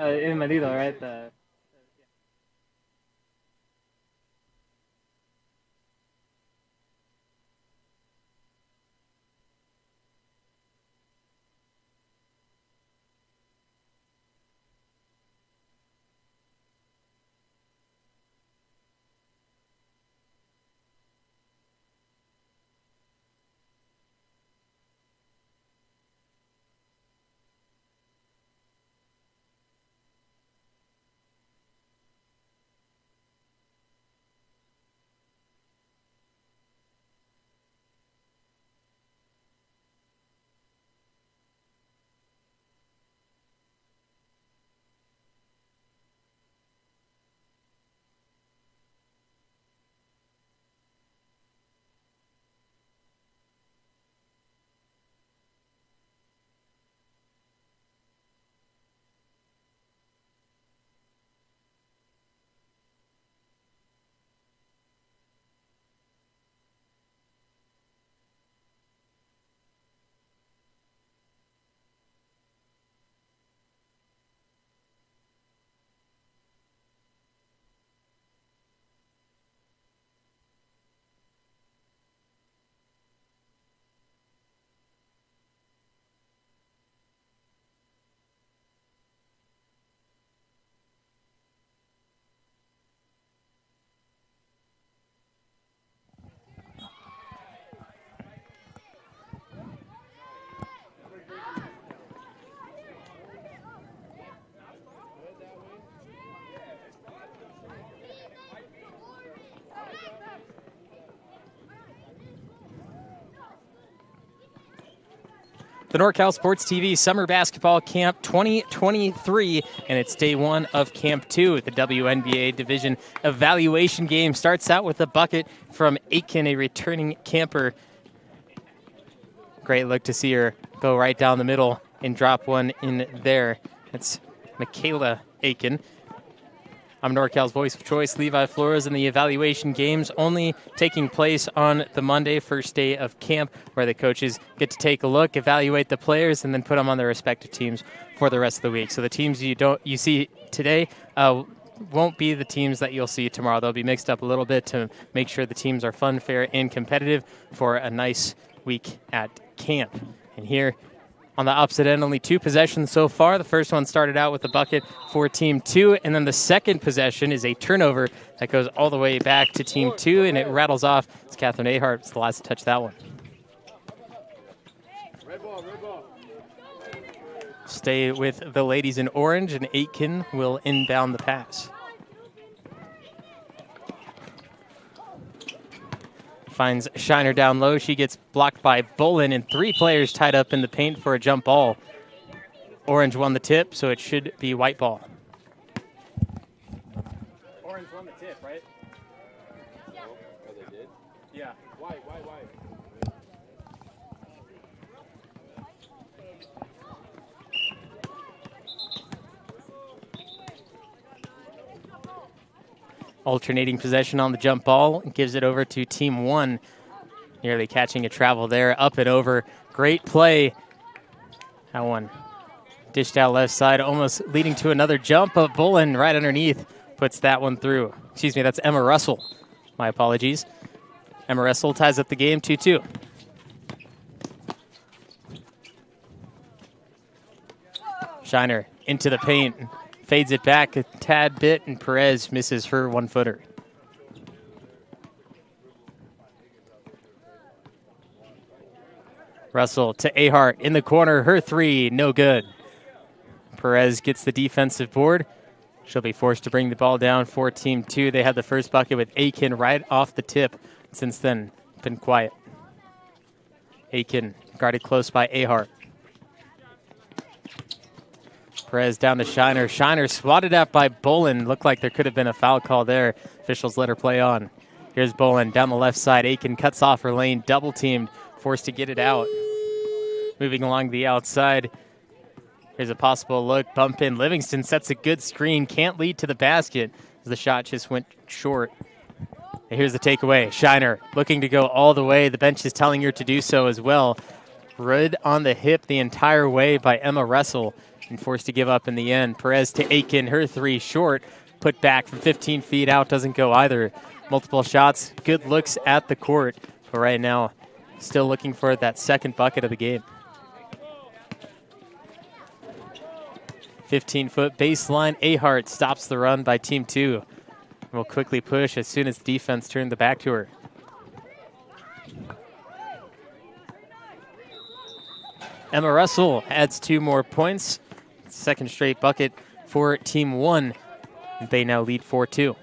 In Medido, right? The NorCal Sports TV Summer Basketball Camp 2023, and it's day one of Camp 2. The WNBA Division Evaluation Game starts out with a bucket from Aiken, a returning camper. Great look to see her go right down the middle and drop one in there. That's Michaela Aiken. I'm NorCal's voice of choice, Levi Flores, and the evaluation games only taking place on the Monday, first day of camp, where the coaches get to take a look, evaluate the players, and then put them on their respective teams for the rest of the week. So the teams you see today won't be the teams that you'll see tomorrow. They'll be mixed up a little bit to make sure the teams are fun, fair, and competitive for a nice week at camp. And here on the opposite end, only 2 possessions so far. The first one started out with a bucket for Team 2, and then the second possession is a turnover that goes all the way back to Team 2, and it rattles off. It's Catherine Ahart was the last to touch that one. Red ball. Stay with the ladies in orange, and Aitken will inbound the pass. Finds Shiner down low. She gets blocked by Bolin, and 3 players tied up in the paint for a jump ball. Orange won the tip, so it should be white ball. Orange won the tip, right? Oh, they did? Yeah. Why? Alternating possession on the jump ball, gives it over to Team 1. Nearly catching a travel there, up and over. Great play. That one dished out left side, almost leading to another jump, but Bolin right underneath puts that one through. Excuse me, that's Emma Russell. My apologies. Emma Russell ties up the game 2-2. Shiner into the paint. Fades it back a tad bit, and Perez misses her one-footer. Russell to Ahart in the corner. Her 3, no good. Perez gets the defensive board. She'll be forced to bring the ball down for Team 2. They had the first bucket with Aiken right off the tip. Since then, been quiet. Aiken guarded close by Ahart. Perez down to Shiner. Shiner swatted at by Bolin. Looked like there could have been a foul call there. Officials let her play on. Here's Bolin down the left side. Aiken cuts off her lane. Double teamed. Forced to get it out. Moving along the outside. Here's a possible look. Bump in. Livingston sets a good screen. Can't lead to the basket as the shot just went short. And here's the takeaway. Shiner looking to go all the way. The bench is telling her to do so as well. Rid on the hip the entire way by Emma Russell. and forced to give up in the end. Perez to Aiken, her three short, put back from 15 feet out, doesn't go either. Multiple shots, good looks at the court, but right now still looking for that second bucket of the game. 15-foot baseline, Ahart stops the run by Team 2. Will quickly push as soon as defense turned the back to her. Emma Russell adds 2 more points. Second straight bucket for Team 1. They now lead 4-2.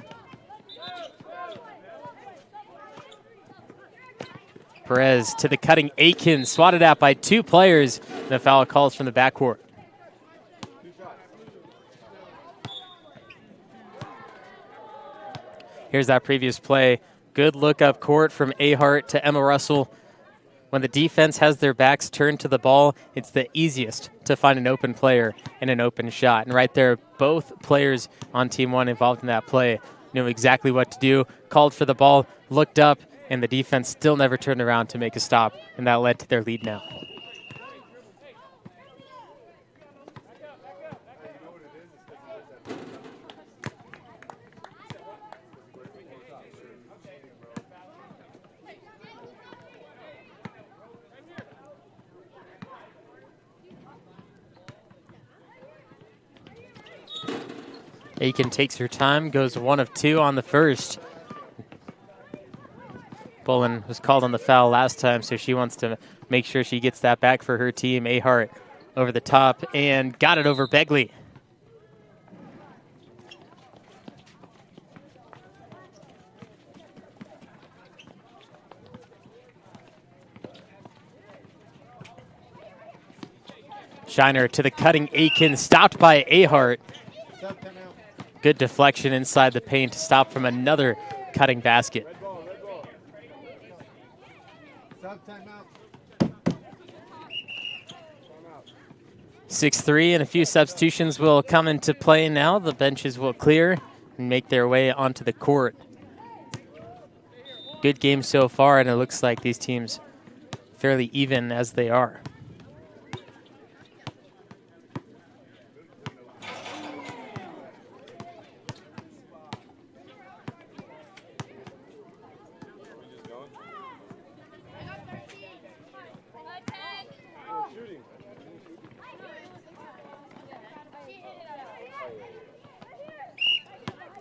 Perez to the cutting Aiken, swatted out by 2 players. The foul calls from the backcourt. Here's that previous play. Good look up court from Ahart to Emma Russell. When the defense has their backs turned to the ball, it's the easiest to find an open player and an open shot. And right there, both players on Team 1 involved in that play knew exactly what to do, called for the ball, looked up, and the defense still never turned around to make a stop, and that led to their lead now. Aiken takes her time, goes 1 of 2 on the first. Bullen was called on the foul last time, so she wants to make sure she gets that back for her team. Ahart over the top and got it over Begley. Shiner to the cutting Aiken, stopped by Ahart. Good deflection inside the paint to stop from another cutting basket. 6-3, and a few substitutions will come into play now. The benches will clear and make their way onto the court. Good game so far, and it looks like these teams fairly even as they are.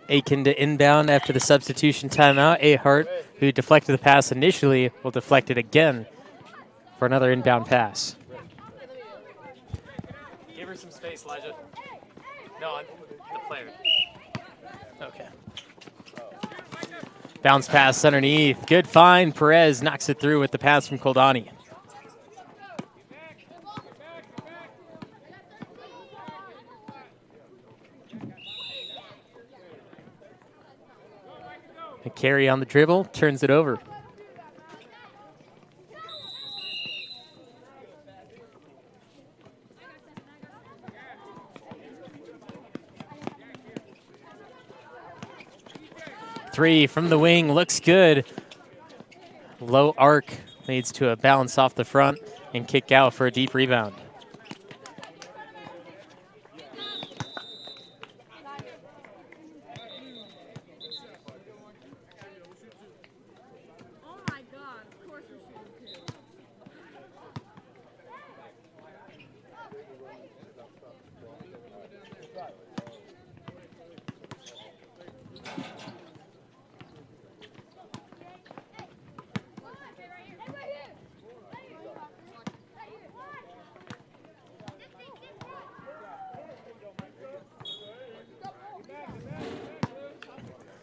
Aiken to inbound after the substitution timeout. Ahart, who deflected the pass initially, will deflect it again for another inbound pass. Give her some space, Elijah. No, the player. Okay. Bounce pass underneath. Good find. Perez knocks it through with the pass from Koldani. A carry on the dribble, turns it over. Three from the wing, looks good. Low arc leads to a bounce off the front and kick out for a deep rebound.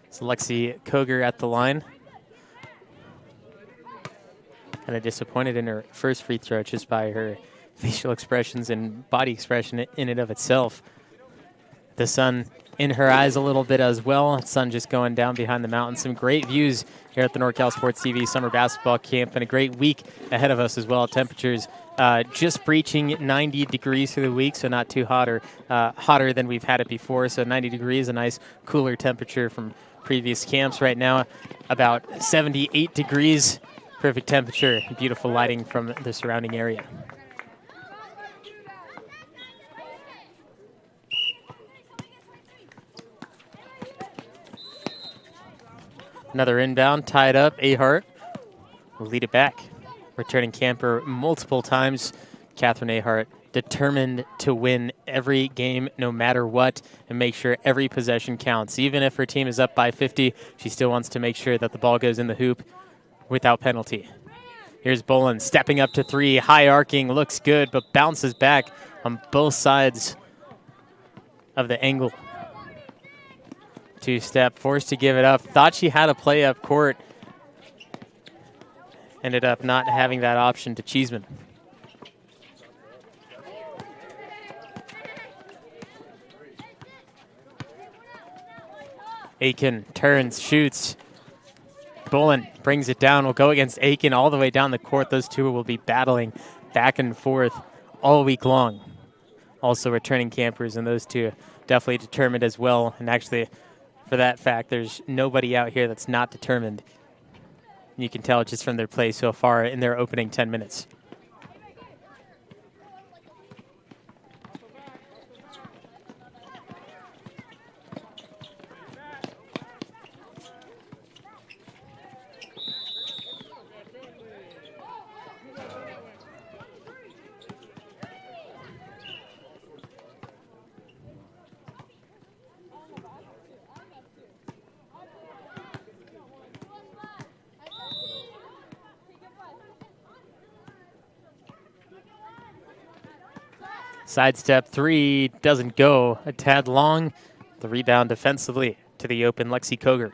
It's Lexi Koger at the line. Kind of disappointed in her first free throw just by her facial expressions and body expression in and of itself. The sun in her eyes a little bit as well. Sun just going down behind the mountain. Some great views here at the NorCal Sports TV Summer Basketball Camp, and a great week ahead of us as well. Temperatures just breaching 90 degrees through the week, so not too hot or hotter than we've had it before. So 90 degrees, a nice cooler temperature from previous camps. Right now, about 78 degrees, perfect temperature, beautiful lighting from the surrounding area. Another inbound, tied up. Ahart will lead it back. Returning camper multiple times. Catherine Ahart, determined to win every game no matter what and make sure every possession counts. Even if her team is up by 50, she still wants to make sure that the ball goes in the hoop without penalty. Here's Bolin stepping up to three, high arcing, looks good, but bounces back on both sides of the angle. Two-step, forced to give it up. Thought she had a play up court. Ended up not having that option to Cheeseman. Aiken turns, shoots. Bolin brings it down. Will go against Aiken all the way down the court. Those two will be battling back and forth all week long. Also returning campers, and those two definitely determined as well. And actually, for that fact, there's nobody out here that's not determined. You can tell just from their play so far in their opening 10 minutes. Sidestep three doesn't go. A tad long. The rebound defensively to the open Lexi Koger.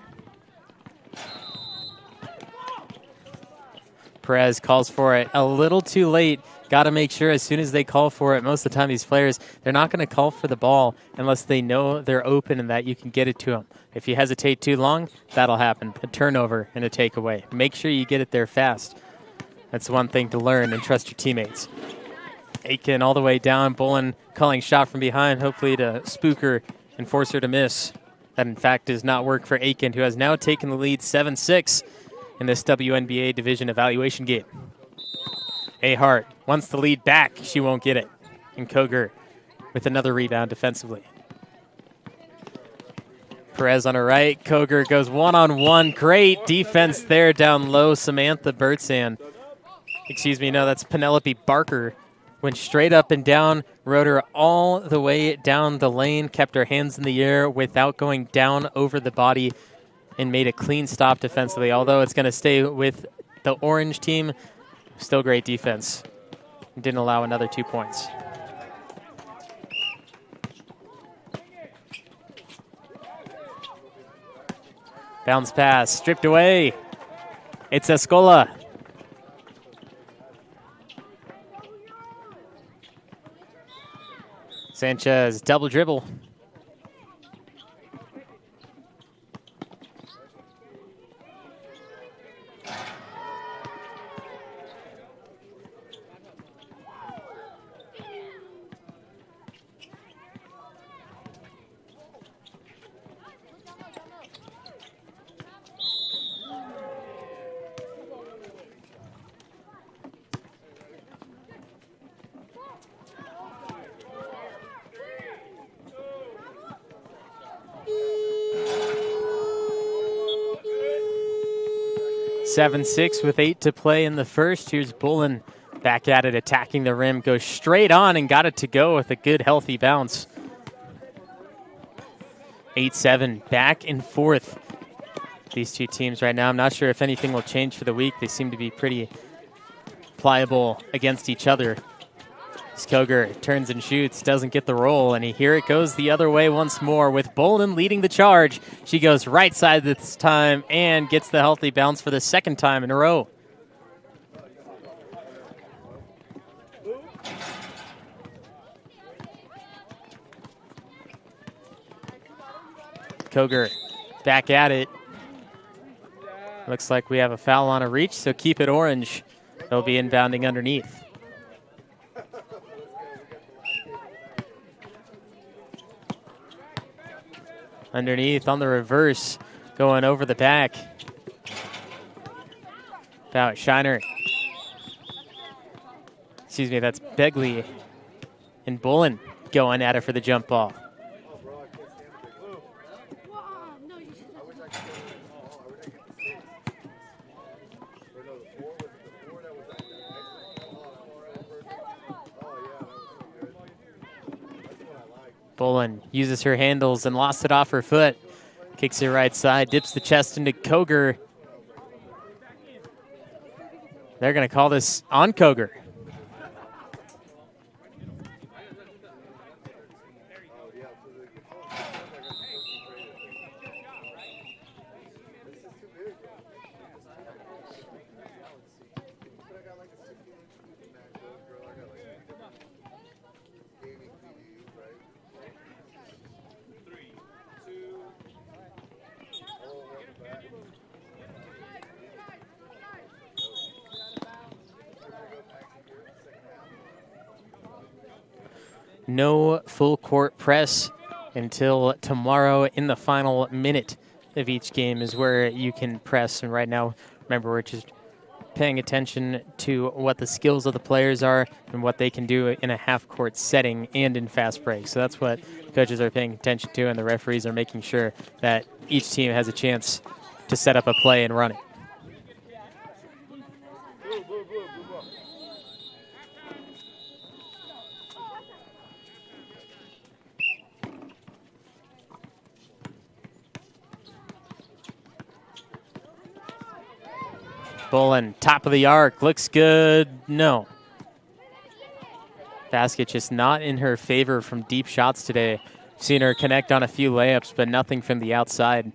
Perez calls for it a little too late. Got to make sure as soon as they call for it, most of the time these players, they're not going to call for the ball unless they know they're open and that you can get it to them. If you hesitate too long, that'll happen. A turnover and a takeaway. Make sure you get it there fast. That's one thing to learn, and trust your teammates. Aiken all the way down. Bolin calling shot from behind, hopefully to spook her and force her to miss. That, in fact, does not work for Aiken, who has now taken the lead 7-6 in this WNBA division evaluation game. Ahart wants the lead back. She won't get it. And Koger with another rebound defensively. Perez on her right. Koger goes one-on-one. Great defense there down low. Samantha Birdsand. Excuse me, no, that's Penelope Barker. Went straight up and down, rode her all the way down the lane, kept her hands in the air without going down over the body, and made a clean stop defensively. Although it's going to stay with the orange team, still great defense. Didn't allow another 2 points. Bounce pass, stripped away. It's Escola. Sanchez, double dribble. (7-6) with 8 to play in the first. Here's Bolin back at it, attacking the rim. Goes straight on and got it to go with a good, healthy bounce. 8-7, back and forth. These two teams right now, I'm not sure if anything will change for the week. They seem to be pretty pliable against each other. Koger turns and shoots, doesn't get the roll, and here it goes the other way once more with Bolin leading the charge. She goes right side this time and gets the healthy bounce for the second time in a row. Koger back at it. Looks like we have a foul on a reach, so keep it orange. They'll be inbounding underneath. Underneath on the reverse, going over the back. Now Shiner. Excuse me, that's Begley and Bolin going at it for the jump ball. Bolin uses her handles and lost it off her foot. Kicks it right side, dips the chest into Koger. They're going to call this on Koger. No full court press until tomorrow in the final minute of each game is where you can press. And right now, remember, we're just paying attention to what the skills of the players are and what they can do in a half-court setting and in fast break. So that's what coaches are paying attention to, and the referees are making sure that each team has a chance to set up a play and run it. Bolin, top of the arc, looks good. No. Basket just not in her favor from deep shots today. Seen her connect on a few layups, but nothing from the outside.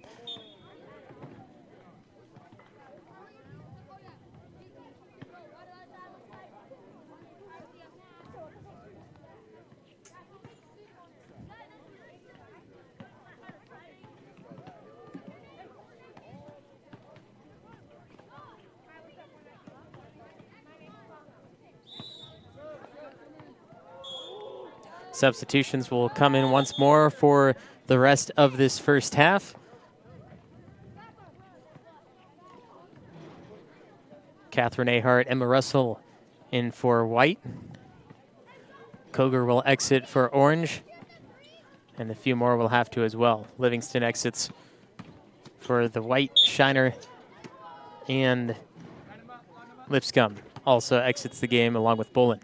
Substitutions will come in once more for the rest of this first half. Catherine Ahart, Emma Russell in for white. Koger will exit for orange. And a few more will have to as well. Livingston exits for the white Shiner. And Lipscomb also exits the game along with Bolin.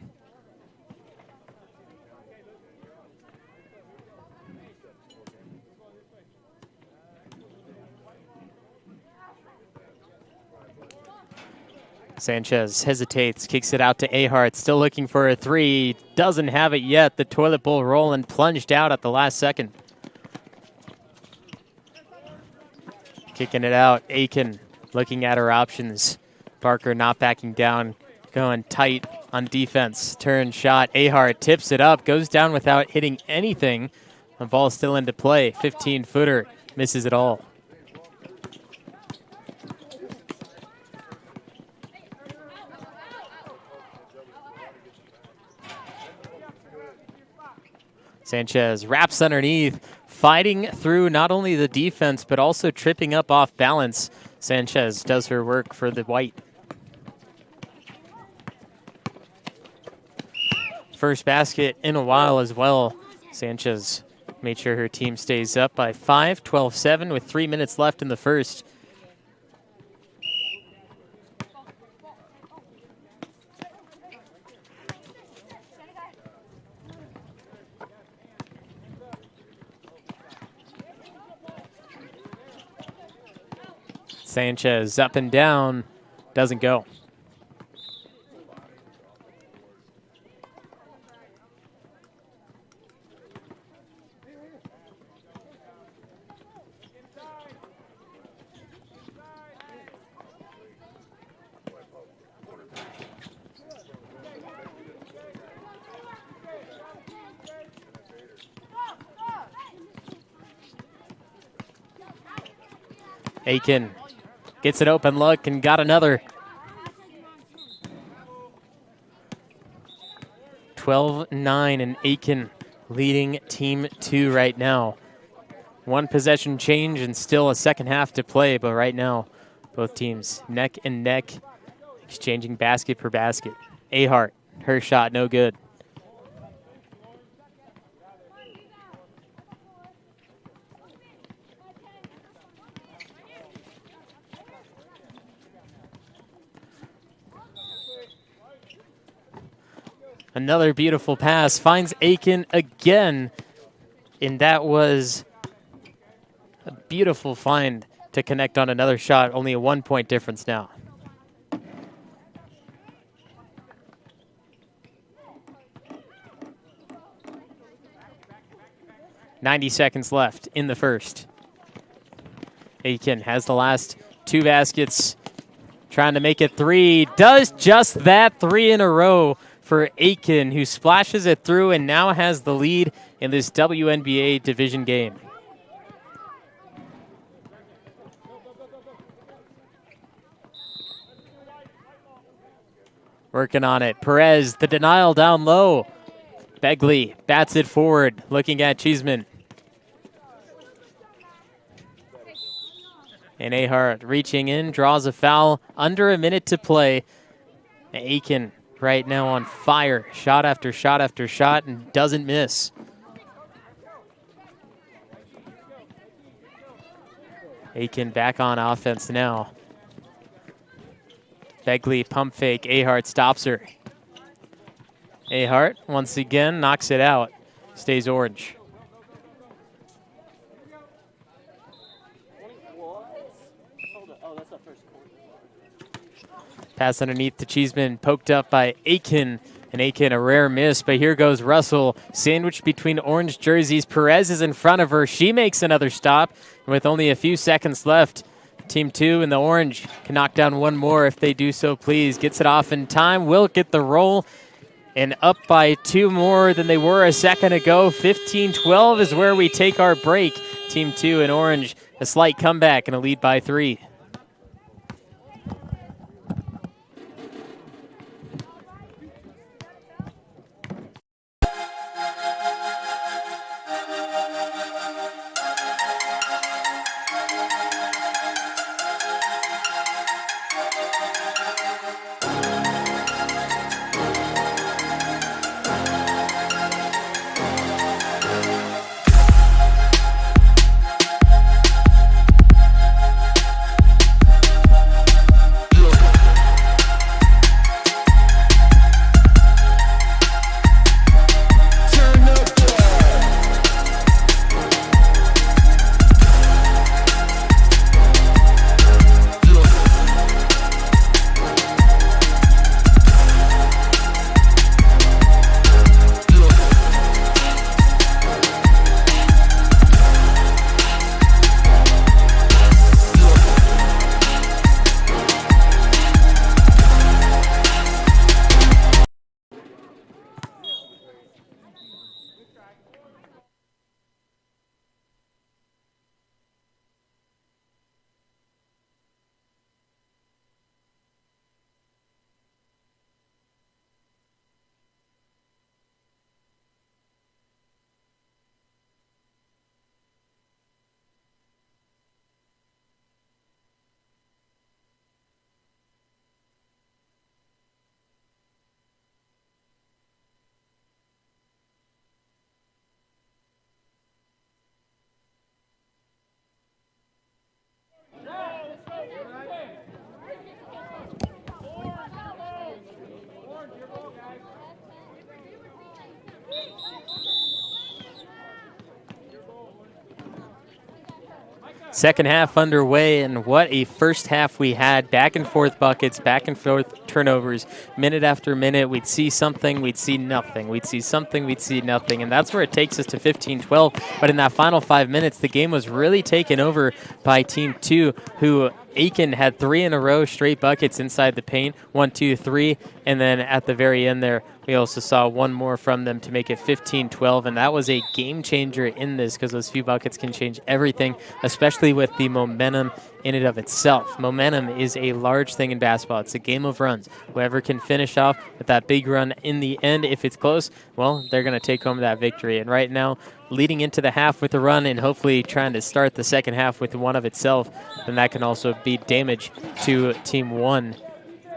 Sanchez hesitates, kicks it out to Ahart, still looking for a three, doesn't have it yet. The toilet bowl roll and plunged out at the last second. Kicking it out, Aiken looking at her options. Barker not backing down, going tight on defense. Turn shot, Ahart tips it up, goes down without hitting anything. The ball still into play, 15-footer, misses it all. Sanchez wraps underneath, fighting through not only the defense, but also tripping up off balance. Sanchez does her work for the white. First basket in a while as well. Sanchez made sure her team stays up by 5, 12-7 with 3 minutes left in the first. Sanchez up and down, doesn't go. Aiken gets an open look and got another. 12-9 and Aiken leading Team 2 right now. One possession change and still a second half to play, but right now both teams neck and neck exchanging basket per basket. Ahart, her shot no good. Another beautiful pass, finds Aiken again, And that was a beautiful find to connect on another shot. Only a 1-point difference now. .90 seconds left in the first. Aiken has the last 2 baskets, trying to make it 3. Does just that, 3 in a row for Aiken, who splashes it through and now has the lead in this WNBA division game. Working on it. Perez, the denial down low. Begley bats it forward, looking at Cheeseman. And Ahart reaching in, draws a foul. Under a minute to play. Aiken right now on fire. Shot after shot after shot, and doesn't miss. Aiken back on offense now. Begley pump fake. Ahart stops her. Ahart once again knocks it out. Stays orange. Pass underneath to Cheeseman, poked up by Aiken. And Aiken, a rare miss, but here goes Russell. Sandwiched between orange jerseys. Perez is in front of her. She makes another stop. And with only a few seconds left, Team 2 in the orange can knock down one more if they do so please. Gets it off in time, will get the roll. And up by 2 more than they were a second ago. 15-12 is where we take our break. Team 2 in orange, a slight comeback and a lead by 3. Second half underway, and what a first half we had. Back and forth buckets, back and forth turnovers. Minute after minute, we'd see something, we'd see nothing. We'd see something, we'd see nothing. And that's where it takes us to 15-12. But in that final 5 minutes, the game was really taken over by Team 2, who Aiken had 3 in a row straight buckets inside the paint. 1, 2, 3. And then at the very end there, we also saw one more from them to make it 15-12, and that was a game changer in this because those few buckets can change everything, especially with the momentum in and of itself. Momentum is a large thing in basketball. It's a game of runs. Whoever can finish off with that big run in the end, if it's close, well, they're going to take home that victory. And right now, leading into the half with a run and hopefully trying to start the second half with one of itself, then that can also be damage to Team 1,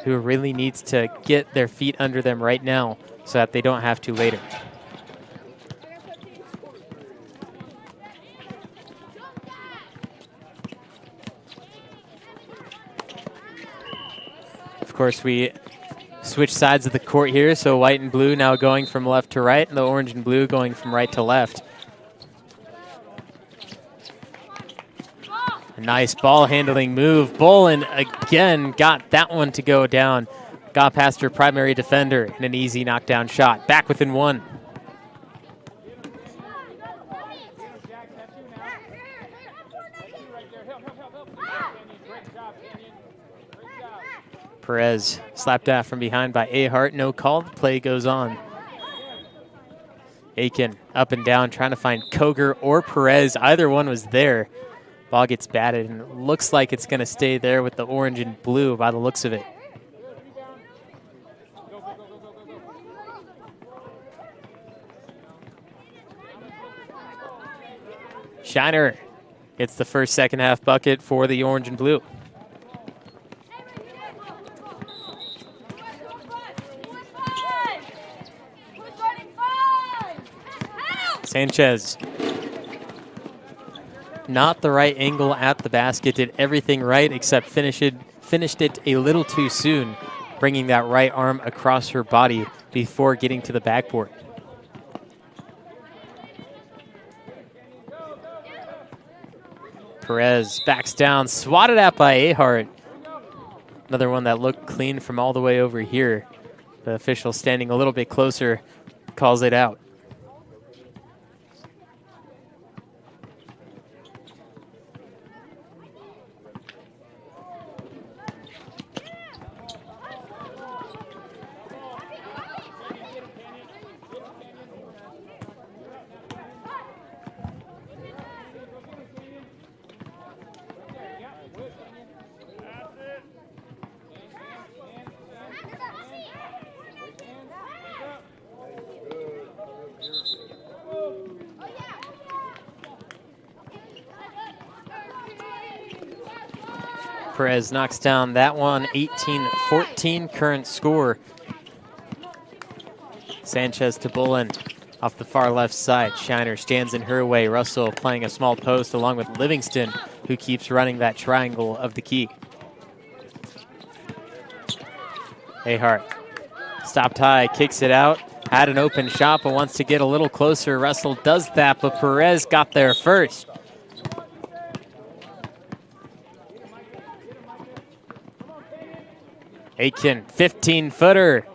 who really needs to get their feet under them right now so that they don't have to later. Of course, we switch sides of the court here, so white and blue now going from left to right, and the orange and blue going from right to left. A nice ball handling move. Bolin again got that one to go down. Got past her primary defender in an easy knockdown shot. Back within one. Perez slapped out from behind by Ahart. No call. The play goes on. Aiken up and down trying to find Koger or Perez. Either one was there. Ball gets batted and it looks like it's going to stay there with the orange and blue by the looks of it. Shiner gets the first second half bucket for the orange and blue. Sanchez. Not the right angle at the basket. Did everything right except finished it a little too soon, bringing that right arm across her body before getting to the backboard. Perez backs down, swatted at by Ahart. Another one that looked clean from all the way over here. The official standing a little bit closer calls it out. Perez knocks down that one, 18-14 current score. Sanchez to Bullen off the far left side. Shiner stands in her way. Russell playing a small post along with Livingston, who keeps running that triangle of the key. Ahart stopped high, kicks it out. Had an open shot, but wants to get a little closer. Russell does that, but Perez got there first. Aiken, 15-footer.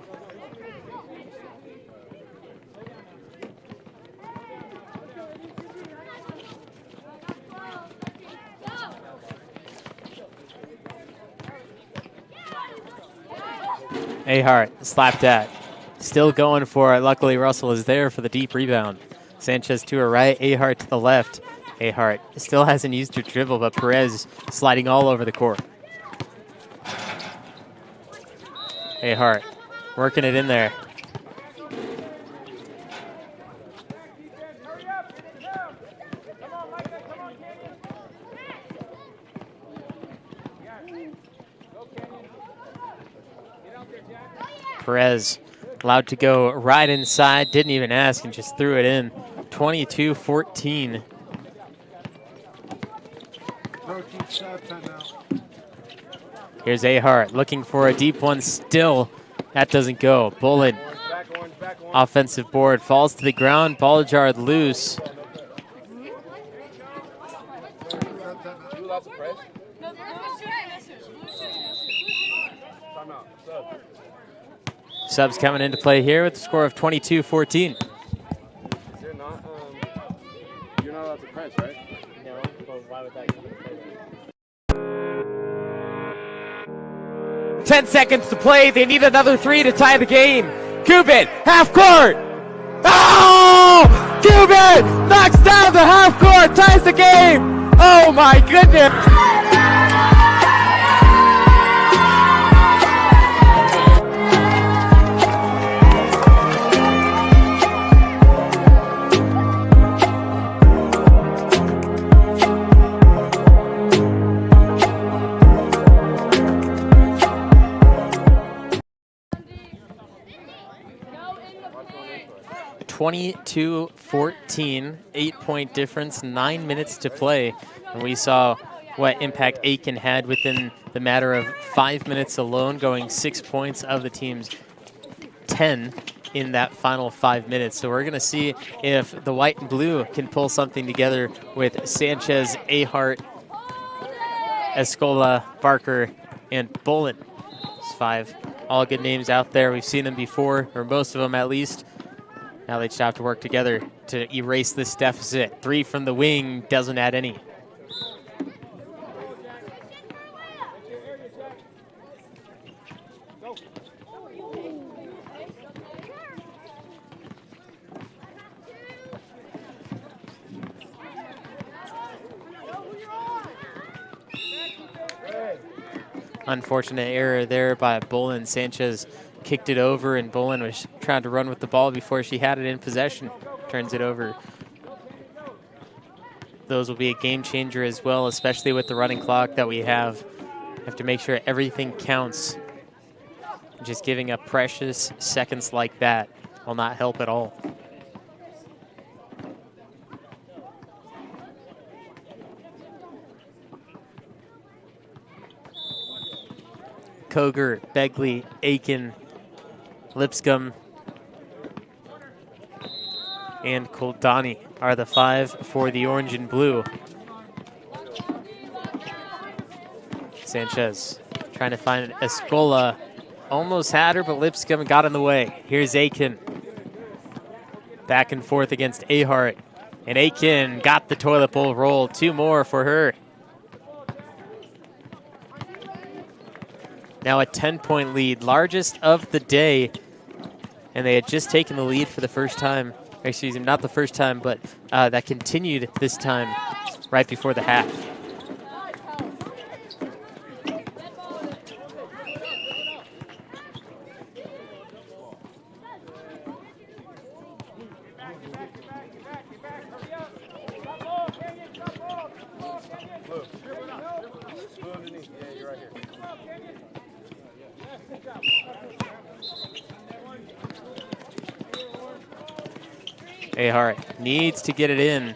Ahart slapped at. Still going for it. Luckily, Russell is there for the deep rebound. Sanchez to her right, Ahart to the left. Ahart still hasn't used her dribble, but Perez sliding all over the court. Ahart working it in there. Perez allowed to go right inside, didn't even ask and just threw it in. 22-14. Here's Ahart looking for a deep one still. That doesn't go. Bullet. Offensive board falls to the ground. Ball jarred loose. Subs coming into play here with the score of 22-14. You're not allowed to press, right? No, well, why would that come into play? 10 seconds to play. They need another three to tie the game. Cuban, half court. Oh! Cuban knocks down the half court, ties the game. Oh my goodness. (22-14), 8-point difference, 9 minutes to play. And we saw what impact Aiken had within the matter of 5 minutes alone, going 6 points of the team's 10 in that final 5 minutes. So we're going to see if the white and blue can pull something together with Sanchez, Ahart, Escola, Barker, and Bolin. It's 5 all good names out there. We've seen them before, or most of them at least. Now they just have to work together to erase this deficit. 3 from the wing, doesn't add any. Unfortunate error there by Bolin. Sanchez kicked it over, and Bolin was trying to run with the ball before she had it in possession. Turns it over. Those will be a game changer as well, especially with the running clock that we have. Have to make sure everything counts. Just giving up precious seconds like that will not help at all. Koger, Begley, Aiken, Lipscomb, and Koldani are the 5 for the orange and blue. Sanchez trying to find Escola. Almost had her, but Lipscomb got in the way. Here's Aiken. Back and forth against Ahart. And Aiken got the toilet bowl roll. 2 more for her. Now a 10-point lead, largest of the day. And they had just taken the lead for the first time. Excuse me, not the first time, but that continued this time right before the half. Ahart needs to get it in.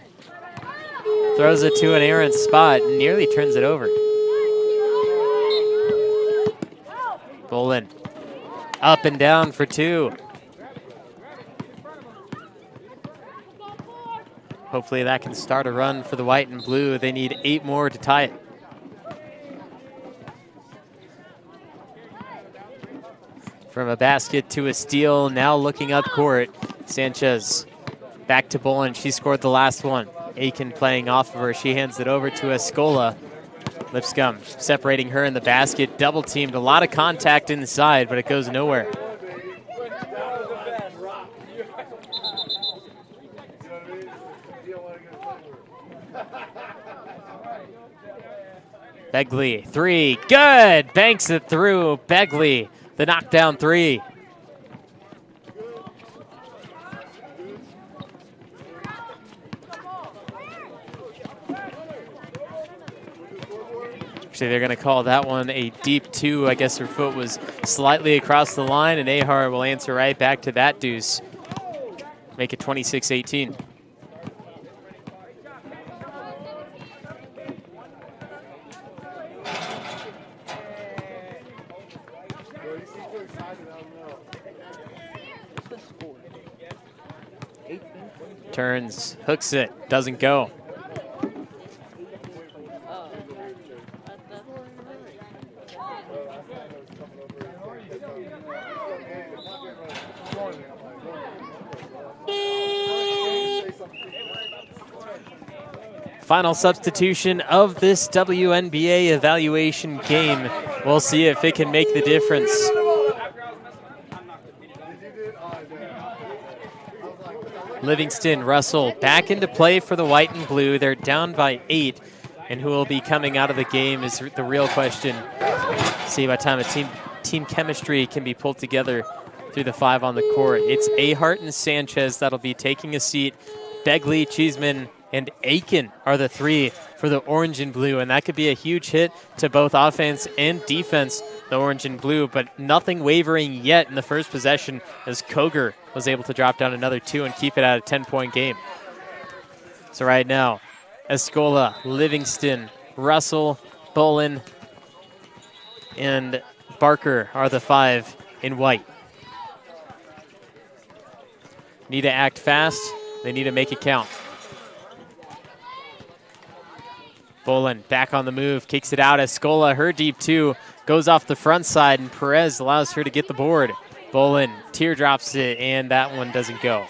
Throws it to an errant spot, nearly turns it over. Bolin up and down for 2. Hopefully that can start a run for the white and blue. They need 8 more to tie it. From a basket to a steal, now looking up court. Sanchez back to Bolin. She scored the last one. Aiken playing off of her. She hands it over to Escola. Lipscomb separating her in the basket. Double teamed. A lot of contact inside, but it goes nowhere. Begley, 3, good! Banks it through. Begley, the knockdown 3. Actually, they're going to call that one a deep 2. I guess her foot was slightly across the line, and Ahart will answer right back to that deuce. Make it 26-18. Turns, hooks it, doesn't go. Final substitution of this WNBA evaluation game. We'll see if it can make the difference. Livingston, Russell back into play for the white and blue. They're down by 8, and who will be coming out of the game is the real question. See by the time a team chemistry can be pulled together through the 5 on the court. It's Ahart and Sanchez that'll be taking a seat. Begley, Cheeseman, and Aiken are the 3 for the orange and blue, and that could be a huge hit to both offense and defense, the orange and blue, but nothing wavering yet in the first possession as Koger was able to drop down another 2 and keep it at a 10-point game. So right now, Escola, Livingston, Russell, Bolin, and Barker are the 5 in white. Need to act fast. They need to make it count. Bolin back on the move, kicks it out. Escola, her deep two, goes off the front side, and Perez allows her to get the board. Bolin teardrops it, and that one doesn't go.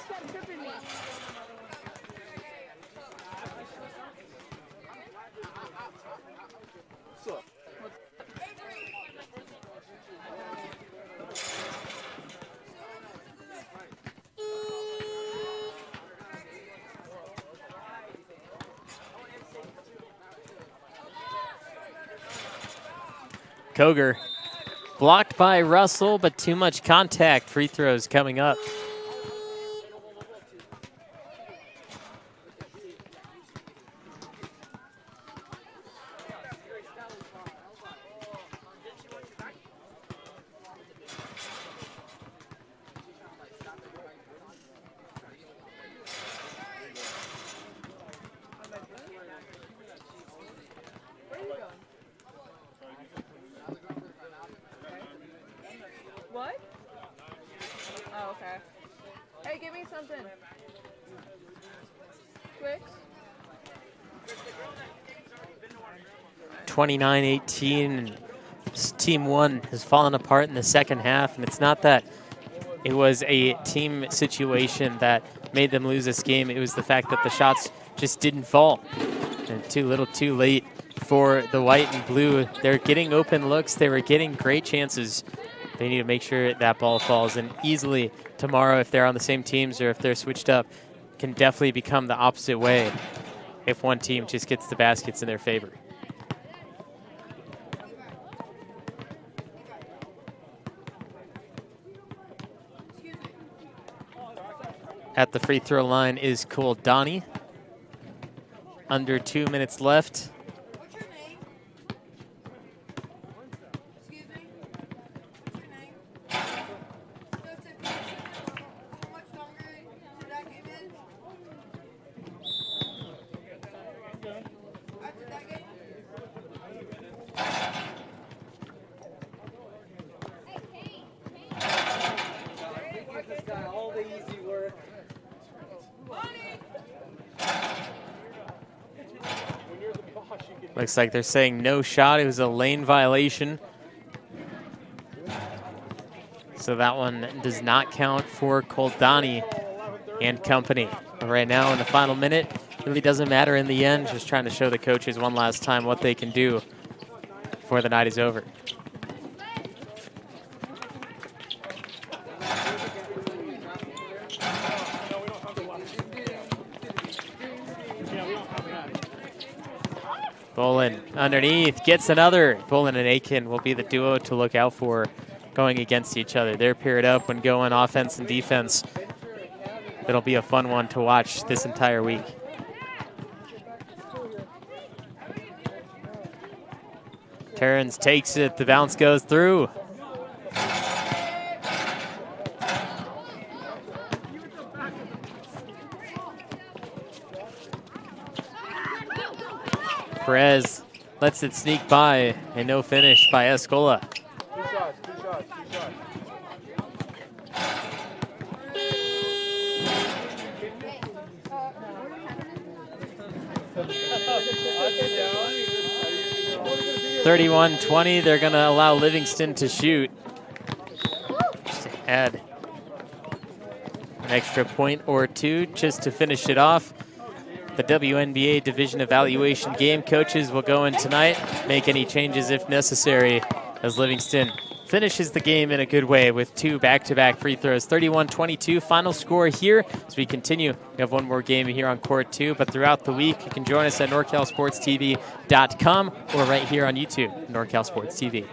Koger blocked by Russell, but too much contact. Free throws coming up. What? Oh, okay. Hey, give me something. Twix. 29-18. Team 1 has fallen apart in the second half, and it's not that it was a team situation that made them lose this game. It was the fact that the shots just didn't fall. And too little, too late for the white and blue. They're getting open looks. They were getting great chances. They need to make sure that ball falls. And easily tomorrow, if they're on the same teams or if they're switched up, can definitely become the opposite way if one team just gets the baskets in their favor. At the free throw line is Cole Donnie. Under 2 minutes left. What's your name? Excuse me? What's your name? Joseph, how much longer did that game end? After that game? Give this guy all the easy work. Looks like they're saying no shot. It was a lane violation. So that one does not count for Koldani and company. But right now in the final minute, really doesn't matter in the end. Just trying to show the coaches one last time what they can do before the night is over. Bolin underneath, gets another. Bolin and Aiken will be the duo to look out for going against each other. They're paired up when going offense and defense. It'll be a fun one to watch this entire week. Terrence takes it, the bounce goes through. Perez lets it sneak by, and no finish by Escola. Two shots, two shots, two shots. 31-20, they're going to allow Livingston to shoot. Just to add an extra point or two just to finish it off. The WNBA Division Evaluation game coaches will go in tonight, make any changes if necessary, as Livingston finishes the game in a good way with two back-to-back free throws. 31-22, final score here as we continue. We have one more game here on Court 2, but throughout the week, you can join us at NorCalSportsTV.com or right here on YouTube, NorCal Sports TV.